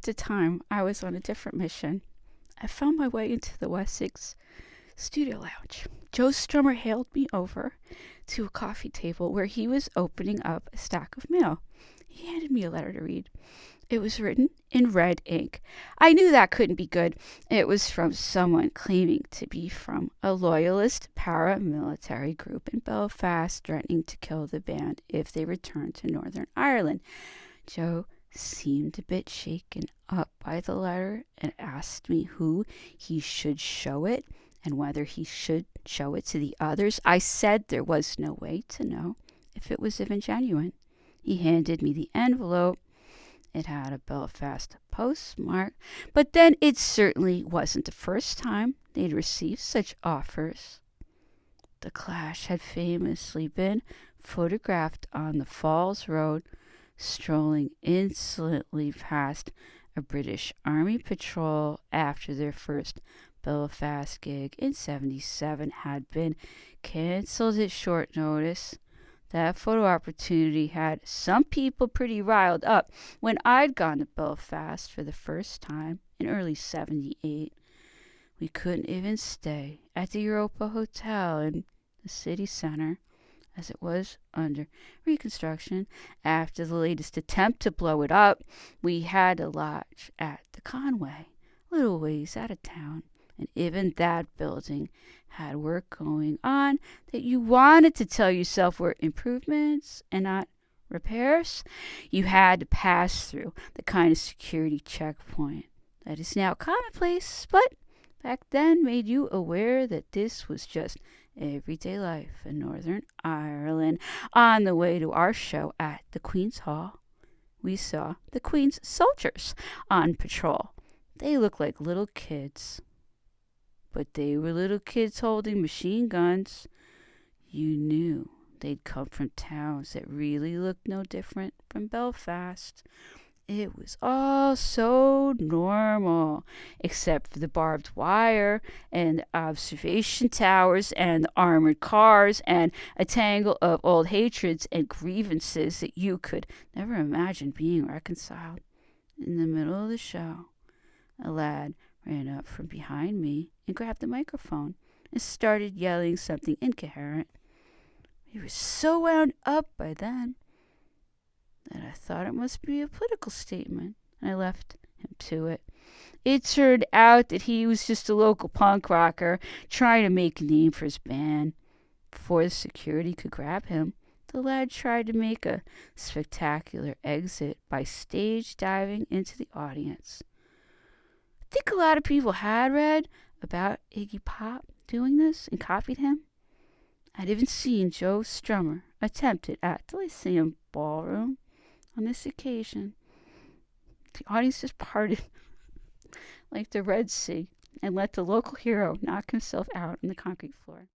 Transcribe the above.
At the time, I was on a different mission. I found my way into the Wessex Studio Lounge. Joe Strummer hailed me over to a coffee table where he was opening up a stack of mail. He handed me a letter to read. It was written in red ink. I knew that couldn't be good. It was from someone claiming to be from a loyalist paramilitary group in Belfast, threatening to kill the band if they returned to Northern Ireland. Joe seemed a bit shaken up by the letter and asked me who he should show it and whether he should show it to the others. I said there was no way to know if it was even genuine. He handed me the envelope. It had a Belfast postmark, but then it certainly wasn't the first time they'd received such offers. The Clash had famously been photographed on the Falls Road, strolling insolently past a British Army patrol after their first Belfast gig in '77 had been cancelled at short notice. That photo opportunity had some people pretty riled up when I'd gone to Belfast for the first time in early '78. We couldn't even stay at the Europa Hotel in the city centre, as it was under reconstruction. After the latest attempt to blow it up, we had to lodge at the Conway, a little ways out of town. And even that building had work going on that you wanted to tell yourself were improvements and not repairs. You had to pass through the kind of security checkpoint that is now commonplace, but back then made you aware that this was just everyday life in Northern Ireland. On the way to our show at the Queen's Hall, we saw the Queen's soldiers on patrol. They looked like little kids, but they were little kids holding machine guns. You knew they'd come from towns that really looked no different from Belfast. It was all so normal, except for the barbed wire and the observation towers and the armored cars and a tangle of old hatreds and grievances that you could never imagine being reconciled. In the middle of the show, a lad ran up from behind me and grabbed the microphone and started yelling something incoherent. We were so wound up by then that I thought it must be a political statement, and I left him to it. It turned out that he was just a local punk rocker trying to make a name for his band. Before the security could grab him, the lad tried to make a spectacular exit by stage diving into the audience. I think a lot of people had read about Iggy Pop doing this and copied him. I'd even seen Joe Strummer attempt it at the Lyceum Ballroom. On this occasion, the audience just parted like the Red Sea and let the local hero knock himself out on the concrete floor.